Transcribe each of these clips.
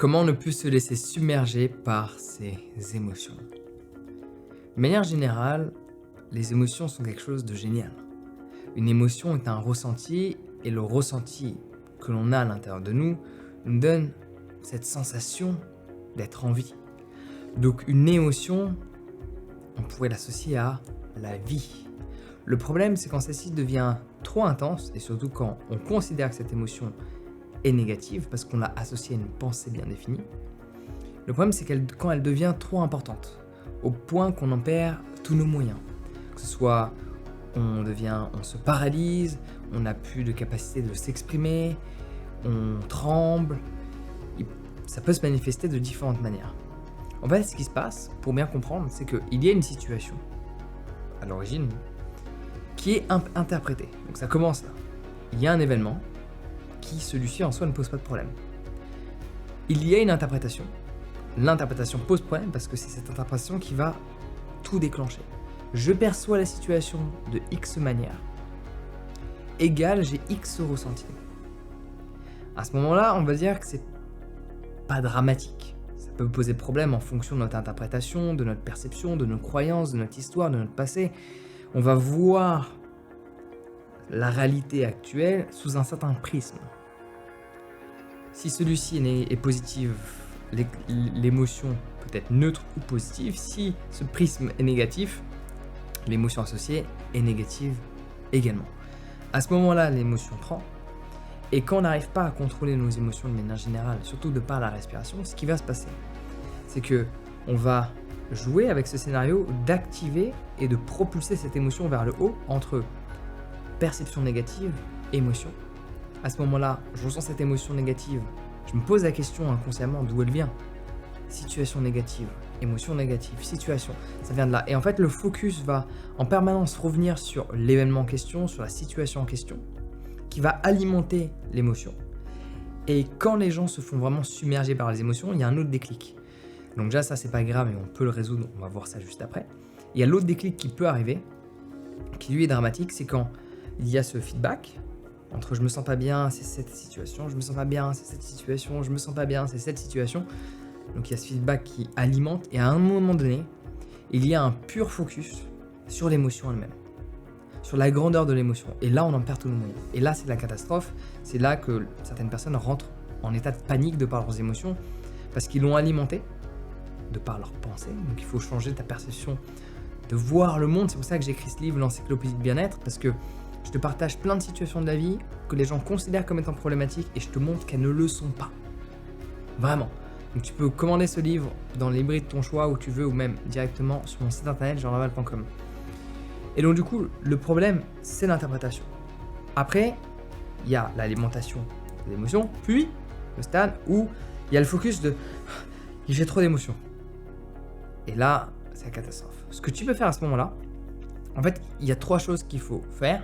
Comment ne plus se laisser submerger par ses émotions? De manière générale, les émotions sont quelque chose de génial. Une émotion est un ressenti et le ressenti que l'on a à l'intérieur de nous donne cette sensation d'être en vie. Donc une émotion, on pourrait l'associer à la vie. Le problème, c'est quand celle-ci devient trop intense et surtout quand on considère que cette émotion est négative parce qu'on l'a associée à une pensée bien définie. Le problème, c'est quand elle devient trop importante, au point qu'on en perd tous nos moyens. Que ce soit on se paralyse, on n'a plus de capacité de s'exprimer, on tremble. Ça peut se manifester de différentes manières. En fait, ce qui se passe, pour bien comprendre, c'est qu'il y a une situation, à l'origine, qui est interprétée. Donc ça commence là. Il y a un événement qui, celui-ci en soi, ne pose pas de problème. Il y a une interprétation. L'interprétation pose problème parce que c'est cette interprétation qui va tout déclencher. Je perçois la situation de X manière, égale j'ai X ressenti. À ce moment-là, on va dire que c'est pas dramatique. Ça peut poser problème en fonction de notre interprétation, de notre perception, de nos croyances, de notre histoire, de notre passé. On va voir la réalité actuelle sous un certain prisme. Si celui-ci est positif, l'émotion peut être neutre ou positive. Si ce prisme est négatif, l'émotion associée est négative également. À ce moment-là, l'émotion prend. Et quand on n'arrive pas à contrôler nos émotions de manière générale, surtout de par la respiration, ce qui va se passer, c'est que on va jouer avec ce scénario d'activer et de propulser cette émotion vers le haut entre perception négative, émotion. À ce moment-là, je ressens cette émotion négative, je me pose la question inconsciemment d'où elle vient. Situation négative, émotion négative, situation, ça vient de là. Et en fait, le focus va en permanence revenir sur l'événement en question, sur la situation en question, qui va alimenter l'émotion. Et quand les gens se font vraiment submerger par les émotions, il y a un autre déclic. Donc déjà, ça, c'est pas grave, mais on peut le résoudre, on va voir ça juste après. Il y a l'autre déclic qui peut arriver, qui lui est dramatique, c'est quand il y a ce feedback entre je me sens pas bien, c'est cette situation, je me sens pas bien, c'est cette situation, je me sens pas bien, c'est cette situation. Donc il y a ce feedback qui alimente et à un moment donné, il y a un pur focus sur l'émotion elle-même, sur la grandeur de l'émotion. Et là, on en perd tous nos moyens. Et là, c'est la catastrophe. C'est là que certaines personnes rentrent en état de panique de par leurs émotions parce qu'ils l'ont alimenté de par leurs pensées. Donc il faut changer ta perception de voir le monde. C'est pour ça que j'ai écrit ce livre, l'encyclopédie de bien-être, parce que je te partage plein de situations de la vie que les gens considèrent comme étant problématiques et je te montre qu'elles ne le sont pas. Vraiment. Donc tu peux commander ce livre dans les librairies de ton choix où tu veux ou même directement sur mon site internet jeanlaval.com. Et donc du coup, le problème, c'est l'interprétation. Après, il y a l'alimentation des émotions, puis le stade où il y a le focus de « j'ai trop d'émotions ». Et là, c'est la catastrophe. Ce que tu peux faire à ce moment-là, en fait, il y a 3 choses qu'il faut faire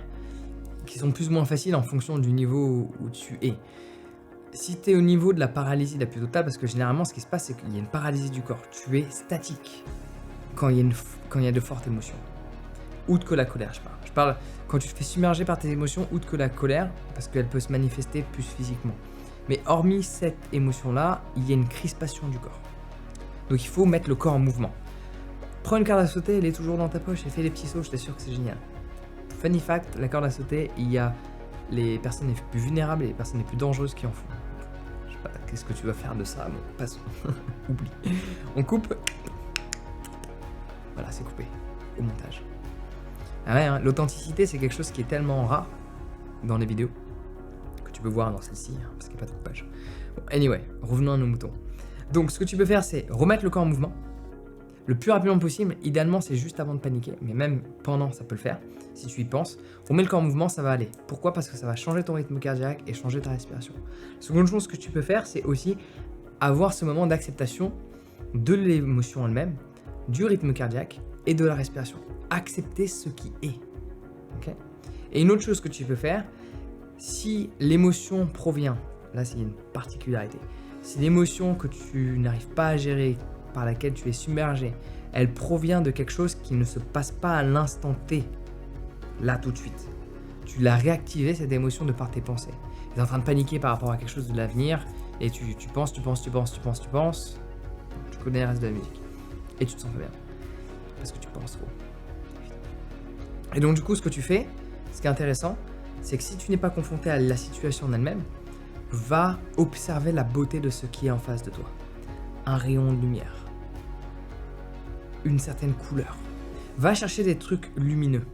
qui sont plus ou moins faciles en fonction du niveau où tu es. Si tu es au niveau de la paralysie la plus totale, parce que généralement, ce qui se passe, c'est qu'il y a une paralysie du corps. Tu es statique quand il y a de fortes émotions. Outre que la colère, je parle quand tu te fais submerger par tes émotions, outre que la colère, parce qu'elle peut se manifester plus physiquement. Mais hormis cette émotion-là, il y a une crispation du corps. Donc il faut mettre le corps en mouvement. Prends une corde à sauter, elle est toujours dans ta poche et fais les petits sauts, je t'assure que c'est génial. Funny fact, la corde à sauter, il y a les personnes les plus vulnérables et les personnes les plus dangereuses qui en font. Je sais pas, qu'est-ce que tu vas faire de ça? Bon, passons. Oublie. On coupe. Voilà, c'est coupé au montage. Ah ouais, hein, l'authenticité, c'est quelque chose qui est tellement rare dans les vidéos que tu peux voir dans celle-ci, hein, parce qu'il n'y a pas de coupage. Bon, anyway, revenons à nos moutons. Donc, ce que tu peux faire, c'est remettre le corps en mouvement le plus rapidement possible. Idéalement, c'est juste avant de paniquer, mais même pendant, ça peut le faire. Si tu y penses, remets le corps en mouvement, ça va aller. Pourquoi? Parce que ça va changer ton rythme cardiaque et changer ta respiration. Seconde chose que tu peux faire, c'est aussi avoir ce moment d'acceptation de l'émotion elle-même, du rythme cardiaque et de la respiration. Accepter ce qui est. Okay? Et une autre chose que tu peux faire, si l'émotion provient, là c'est une particularité, si l'émotion que tu n'arrives pas à gérer, par laquelle tu es submergé, elle provient de quelque chose qui ne se passe pas à l'instant T, là tout de suite. Tu l'as réactivé cette émotion de par tes pensées. Tu es en train de paniquer par rapport à quelque chose de l'avenir et tu penses, tu connais le reste de la musique. Et tu te sens pas bien. Parce que tu penses trop. Et donc du coup, ce que tu fais, ce qui est intéressant, c'est que si tu n'es pas confronté à la situation en elle-même, va observer la beauté de ce qui est en face de toi. Un rayon de lumière. Une certaine couleur. Va chercher des trucs lumineux.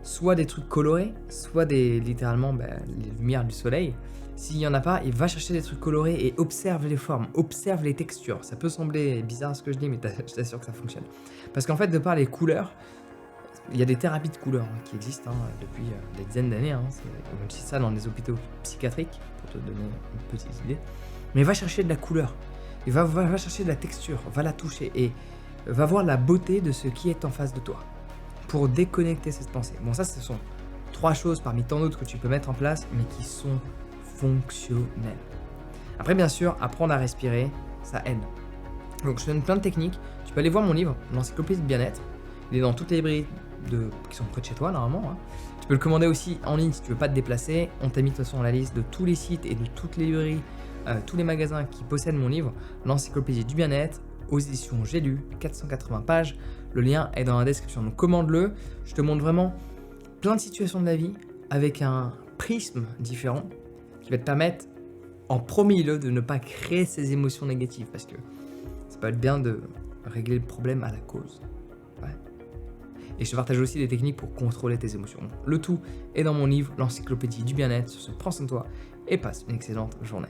Soit des trucs colorés, soit littéralement les lumières du soleil. S'il n'y en a pas, il va chercher des trucs colorés et observe les formes, observe les textures. Ça peut sembler bizarre ce que je dis, mais je t'assure que ça fonctionne. Parce qu'en fait, de par les couleurs, il y a des thérapies de couleurs qui existent depuis des dizaines d'années. On utilise ça dans les hôpitaux psychiatriques, pour te donner une petite idée. Mais va chercher de la couleur, et va chercher de la texture, va la toucher, et va voir la beauté de ce qui est en face de toi, pour déconnecter cette pensée. Bon, ça, ce sont 3 choses parmi tant d'autres que tu peux mettre en place, mais qui sont fonctionnelles. Après, bien sûr, apprendre à respirer, ça aide. Donc, je te donne plein de techniques. Tu peux aller voir mon livre, l'encyclopédie de bien-être. Il est dans toutes les librairies qui sont près de chez toi, normalement. Tu peux le commander aussi en ligne si tu veux pas te déplacer. On t'a mis de toute façon la liste de tous les sites et de toutes les librairies, tous les magasins qui possèdent mon livre, l'encyclopédie du bien-être, aux éditions J'ai lu, 480 pages. Le lien est dans la description. Donc commande-le. Je te montre vraiment plein de situations de la vie avec un prisme différent qui va te permettre en premier lieu de ne pas créer ces émotions négatives, parce que ça peut être bien de régler le problème à la cause. Ouais. Et je te partage aussi des techniques pour contrôler tes émotions. Le tout est dans mon livre, l'encyclopédie du bien-être. Sur ce, prends soin de toi et passe une excellente journée.